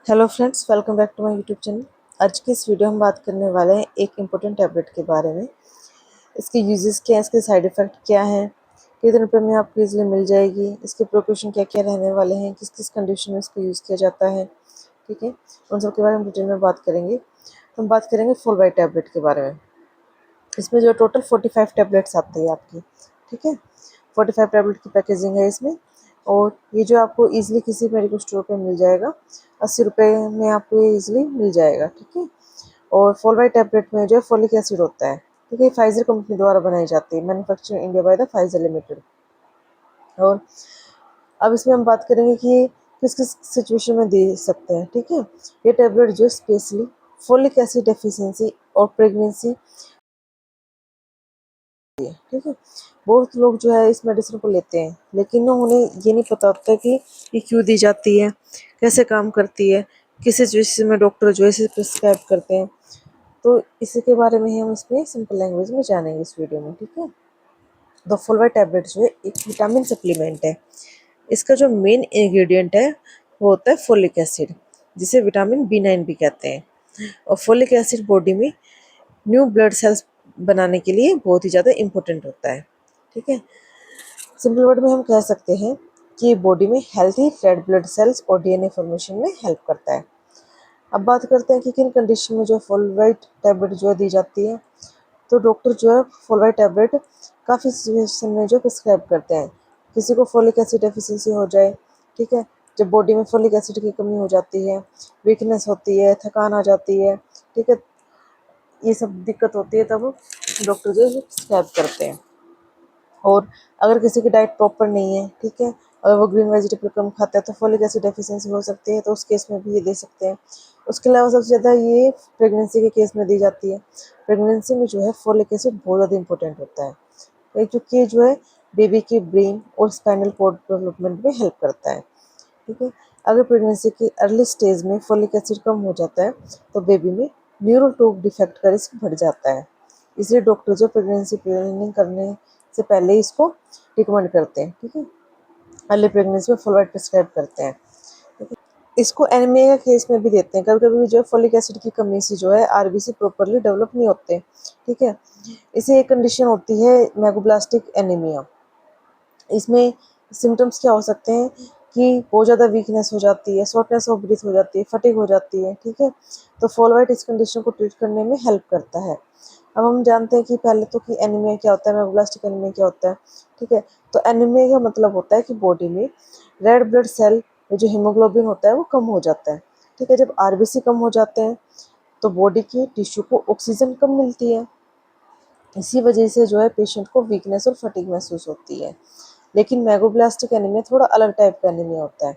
Hello friends, welcome back to my YouTube channel. आज की इस वीडियो हम बात करने वाले हैं एक इम्पोर्टेंट टैबलेट के बारे में। इसके यूजेस क्या हैं, इसके साइड इफ़ेक्ट क्या हैं, कितने रुपए में आपको इजीली मिल जाएगी, इसके प्रिकॉशन क्या क्या रहने वाले हैं, किस किस कंडीशन में इसको यूज़ किया जाता है। ठीक है, उन सब के बारे में डिटेल में बात करेंगे। तो हम बात करेंगे फुल वाइट टैबलेट के बारे में। इसमें जो टोटल 45 टैबलेट्स आती है आपकी। ठीक है, 45 टैबलेट की पैकेजिंग है इसमें। और ये जो आपको ईजिली किसी मेडिकल स्टोर पे मिल जाएगा, 80 रुपये में आपको ये ईजिली मिल जाएगा। ठीक है, और फॉलवाइट टैबलेट में जो है फोलिक एसिड होता है। ठीक है, फाइजर कंपनी द्वारा बनाई जाती है, manufacture India by the Pfizer limited. और अब इसमें हम बात करेंगे कि ये किस किस सिचुएशन में दे सकते हैं। ठीक है, ये टैबलेट जो स्पेशली फोलिक एसिड डेफिशिएंसी और प्रेगनेंसी। ठीक है, बहुत लोग जो है इस मेडिसिन को लेते हैं, लेकिन ना उन्हें ये नहीं पता होता कि ये क्यों दी जाती है, कैसे काम करती है, किस सिचुएशन में डॉक्टर जो है इसे प्रिस्क्राइब करते हैं। तो इसी के बारे में ही हम इसमें सिंपल लैंग्वेज में जानेंगे इस वीडियो में। ठीक है, द फुलवाइट टैबलेट जो है एक विटामिन सप्लीमेंट है। इसका जो मेन इंग्रेडिएंट है वो होता है फोलिक एसिड, जिसे विटामिन B9 भी कहते हैं। और फोलिक एसिड बॉडी में न्यू ब्लड सेल्स बनाने के लिए बहुत ही ज़्यादा इम्पोर्टेंट होता है। ठीक है, सिंपल वर्ड में हम कह सकते हैं कि ये बॉडी में हेल्थी रेड ब्लड सेल्स और DNA फॉर्मेशन में हेल्प करता है। अब बात करते हैं कि किन कंडीशन में जो फुलवाइट टैबलेट जो है दी जाती है। तो डॉक्टर जो है फुलवाइट टैबलेट काफ़ी सिचुएशन में जो प्रिस्क्राइब करते हैं। किसी को फोलिक एसिड डेफिशिएंसी हो जाए, ठीक है, जब बॉडी में फोलिक एसिड की कमी हो जाती है, वीकनेस होती है, थकान आ जाती है, ठीक है, ये सब दिक्कत होती है, तब डॉक्टर जो है प्रिस्क्राइब करते हैं। और अगर किसी की डाइट प्रॉपर नहीं है, ठीक है, अगर वो ग्रीन वेजिटेबल कम खाता है तो फोलिक एसिड डेफिशिएंसी हो सकती है, तो उस केस में भी ये दे सकते हैं। उसके अलावा सबसे ज़्यादा ये प्रेगनेंसी के केस में दी जाती है। प्रेगनेंसी में जो है फोलिक एसिड बहुत ज़्यादा इंपॉर्टेंट होता है, क्योंकि जो है बेबी के ब्रेन और स्पाइनल कॉर्ड डेवलपमेंट में हेल्प करता है। ठीक है, अगर प्रेगनेंसी की अर्ली स्टेज में फोलिक एसिड कम हो जाता है तो बेबी में न्यूरल ट्यूब डिफेक्ट का रिस्क बढ़ जाता है। इसलिए डॉक्टर जो प्रेगनेंसी प्लानिंग करने से पहले इसको रिकमेंड करते हैं। ठीक है, अर्ली प्रेगनेंसी में फुलवाइट प्रिस्क्राइब करते हैं। इसको एनीमिया के केस में भी देते हैं। कभी कभी जो है फोलिक एसिड की कमी से जो है RBC प्रॉपरली डेवलप नहीं होते। ठीक है, इसे एक कंडीशन होती है मैगोब्लास्टिक एनीमिया। इसमें सिम्टम्स क्या हो सकते हैं कि बहुत ज़्यादा वीकनेस हो जाती है, शॉर्टनेस ऑफ ब्रीथ हो जाती है, फटीग हो जाती है। ठीक है, तो फॉलवाइट इस कंडीशन को ट्रीट करने में हेल्प करता है। अब हम जानते हैं कि पहले तो कि एनीमिया क्या होता है, मैगोब्लास्टिक एनीमिया क्या होता है। ठीक है, तो एनीमिया का मतलब होता है कि बॉडी में रेड ब्लड सेल जो हीमोग्लोबिन होता है वो कम हो जाता है। ठीक है, जब RBC कम हो जाते हैं तो बॉडी की टिश्यू को ऑक्सीजन कम मिलती है। इसी वजह से जो है पेशेंट को वीकनेस और फटीग महसूस होती है। लेकिन मैगोब्लास्टिक एनीमिया थोड़ा अलग टाइप का एनीमिया होता है।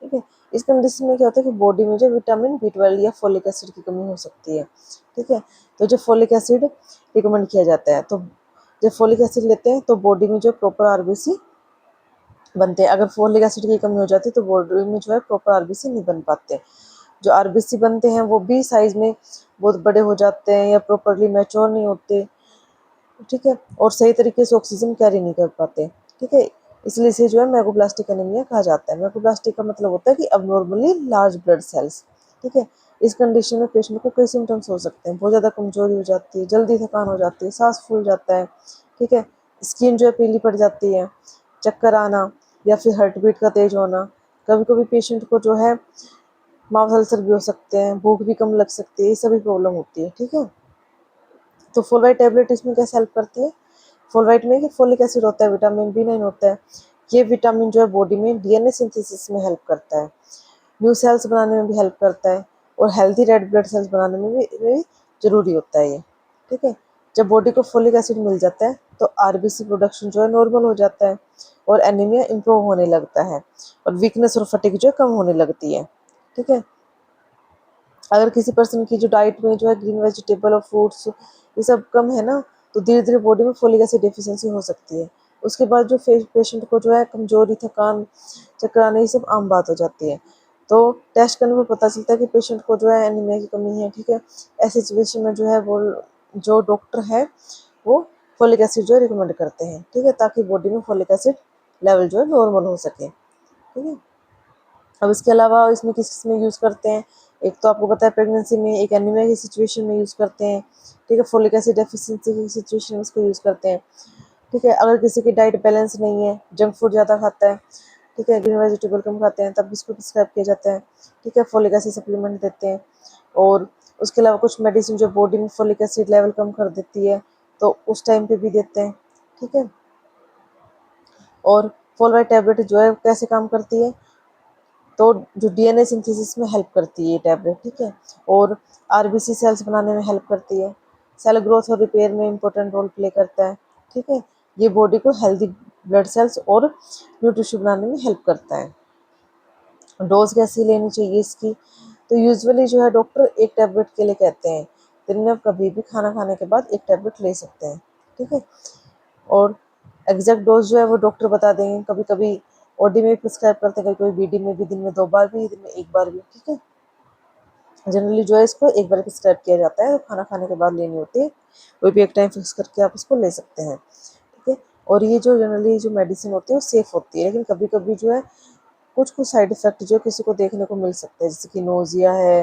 ठीक है, इस कंडीशन में क्या होता है कि बॉडी में जो विटामिन B12 या फोलिक एसिड की कमी हो सकती है। ठीक है, तो जो फोलिक एसिड रिकमेंड किया जाता है, तो जब फोलिक एसिड लेते हैं तो बॉडी में जो प्रॉपर RBC बनते हैं। अगर फोलिक एसिड की कमी हो जाती है तो बॉडी में जो है प्रॉपर RBC नहीं बन पाते। जो RBC बनते हैं वो भी साइज में बहुत बड़े हो जाते हैं या प्रॉपरली मैच्योर नहीं होते। ठीक है, और सही तरीके से ऑक्सीजन कैरी नहीं कर पाते। ठीक है, इसलिए इसे जो है मैगोब्लास्टिक एनीमिया कहा जाता है। मैगोब्लास्टिक का मतलब होता है कि अबनॉर्मली लार्ज ब्लड सेल्स। ठीक है, इस कंडीशन में पेशेंट को कई सिम्टम्स हो सकते हैं। बहुत ज़्यादा कमजोरी हो जाती है, जल्दी थकान हो जाती है, सांस फूल जाता है। ठीक है, स्किन जो है पीली पड़ जाती है, चक्कर आना या फिर हार्ट बीट का तेज होना। कभी कभी पेशेंट को जो है माउथ अल्सर भी हो सकते हैं, भूख भी कम लग सकती है, ये सभी प्रॉब्लम होती है। ठीक है, तो फुलवाइट टैबलेट इसमें कैसे हेल्प करती है। फुलवाइट में कि फोलिक एसिड होता है, विटामिन B9 होता है। ये विटामिन जो है बॉडी में DNA सिंथेसिस में हेल्प करता है, न्यू सेल्स बनाने में भी हेल्प करता है, और हेल्दी रेड ब्लड सेल्स बनाने में भी जरूरी होता है ये। ठीक है, जब बॉडी को फोलिक एसिड मिल जाता है तो RBC प्रोडक्शन जो है नॉर्मल हो जाता है और एनीमिया इम्प्रूव होने लगता है और वीकनेस और फटीग जो है कम होने लगती है। ठीक है, अगर किसी पर्सन की जो डाइट में जो है ग्रीन वेजिटेबल और फ्रूट्स ये सब कम है ना, तो धीरे धीरे बॉडी में फोलिक एसिड डेफिशिएंसी हो सकती है। उसके बाद जो पेशेंट को जो है कमजोरी, थकान, चक्कर आने, ये सब आम बात हो जाती है। तो टेस्ट करने पर पता चलता है कि पेशेंट को जो है एनीमिया की कमी है। ठीक है, ऐसी सिचुएशन में जो है वो जो डॉक्टर है वो फोलिक एसिड जो है रिकमेंड करते हैं। ठीक है, ताकि बॉडी में फोलिक एसिड लेवल जो है नॉर्मल हो सके। ठीक है, अब इसके अलावा इसमें किस किस में यूज़ करते हैं, एक तो आपको पता है प्रेगनेंसी में, एक एनीमिया की सिचुएशन में यूज़ करते हैं, ठीक है, फोलिक एसिड डेफिशिएंसी की सिचुएशन में इसको यूज़ करते हैं, ठीक है। अगर किसी की डाइट बैलेंस नहीं है, जंक फूड ज़्यादा खाता है, ठीक है, ग्रीन वेजिटेबल कम खाते हैं, तब इसको प्रिस्क्राइब किया जाता है, ठीक है, फोलिक एसिड सप्लीमेंट देते हैं। और उसके अलावा कुछ मेडिसिन जो बॉडी में फोलिक एसिड लेवल कम कर देती है, तो उस टाइम पे भी देते हैं, ठीक है। और फोलवाइट टैबलेट जो है कैसे काम करती है, तो जो डीएनए सिंथेसिस में हेल्प करती है ये टैबलेट, ठीक है। और आरबीसी सेल्स बनाने में हेल्प करती है, सेल ग्रोथ और रिपेयर में इंपॉर्टेंट रोल प्ले करता है, ठीक है। ये बॉडी को हेल्दी ब्लड सेल्स और न्यू टिश्यू बनाने में हेल्प करता है। डोज कैसी लेनी चाहिए इसकी, तो यूजुअली जो है डॉक्टर एक टैबलेट के लिए कहते हैं, दिन में आप कभी भी खाना खाने के बाद एक टैबलेट ले सकते हैं, ठीक है। और एग्जैक्ट डोज जो है वो डॉक्टर बता देंगे, कभी कभी ओडी में भी प्रिस्क्राइब करते हैं, कभी कभी बीडी में भी, दिन में 2 बार भी, दिन में 1 बार भी, ठीक है। जनरली जो है इसको एक बार प्रिस्क्राइब किया जाता है, तो खाना खाने के बाद लेनी होती है, कोई भी एक टाइम फिक्स करके आप इसको ले सकते हैं, ठीक है। और ये जो जनरली जो मेडिसिन होती है वो सेफ होती है, लेकिन कभी कभी जो है कुछ कुछ साइड इफेक्ट जो किसी को देखने को मिल सकते हैं, जैसे कि नोजिया है,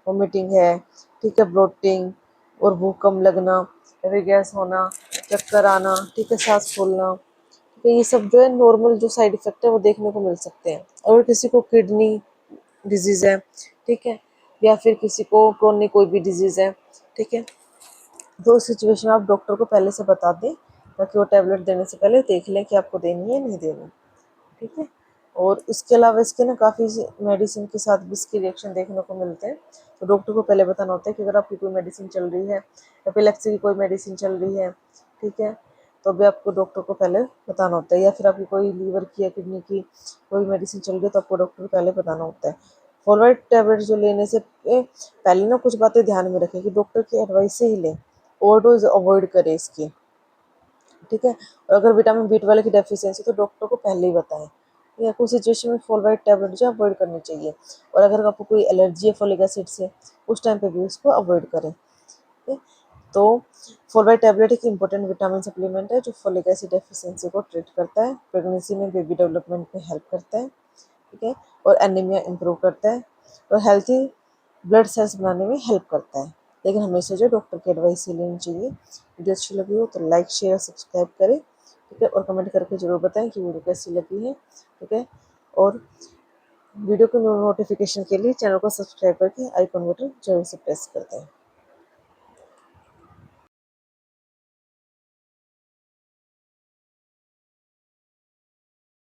वोमिटिंग है, ठीक है, ब्लोटिंग और भूख कम लगना, फिर गैस होना, चक्कर आना, ठीक है, सांस फूलना, ठीक है, ये सब जो है नॉर्मल जो साइड इफेक्ट है वो देखने को मिल सकते हैं। और किसी को किडनी डिजीज है, ठीक है, या फिर किसी को क्रोनिक कोई भी डिजीज है, ठीक है, तो उस सिचुएशन में आप डॉक्टर को पहले से बता दें, ताकि वो टैबलेट देने से पहले देख लें कि आपको देनी है नहीं देनी, ठीक है। और इसके अलावा इसके ना काफ़ी मेडिसिन के साथ भी इसके रिएक्शन देखने को मिलते हैं, तो डॉक्टर को पहले बताना होता है कि अगर आपकी कोई मेडिसिन चल रही है, एपिलेप्सी की कोई मेडिसिन चल रही है, ठीक है, तो भी आपको डॉक्टर को पहले बताना होता है, या फिर आपकी कोई लीवर की या किडनी की कोई मेडिसिन चल रही है तो आपको डॉक्टर को पहले बताना होता है। फॉरवर्ड टैबलेट जो लेने से पहले ना कुछ बातें ध्यान में रखें कि डॉक्टर की एडवाइस से ही लें, ओवरडोज अवॉइड करें इसकी, ठीक है। और अगर विटामिन B12 की डेफिशिएंसी तो डॉक्टर को पहले ही बताएं, या कुछ सिचुएशन में फॉलवाइट टैबलेट जो अवॉइड करनी चाहिए। और अगर आपको कोई एलर्जी है फोलिक एसिड से, उस टाइम पे भी उसको अवॉइड करें, ठीक है। तो फॉलवाइट टैबलेट एक इंपॉर्टेंट विटामिन सप्लीमेंट है जो फोलिक एसिड डेफिशिएंसी को ट्रीट करता है, प्रेगनेंसी में बेबी डेवलपमेंट में हेल्प करता है, ठीक है, और एनीमिया इंप्रूव करता है, और हेल्थी ब्लड सेल्स बनाने में हेल्प करता है। लेकिन हमेशा जो डॉक्टर की एडवाइस ही लेनी चाहिए। वीडियो अच्छी लगी हो तो लाइक शेयर सब्सक्राइब करें, ठीक है, और कमेंट करके जरूर बताएं कि वीडियो कैसी लगी है, ठीक है। और वीडियो को नोटिफिकेशन के लिए चैनल को सब्सक्राइब करके आइकॉन बटन जरूर से प्रेस कर दें।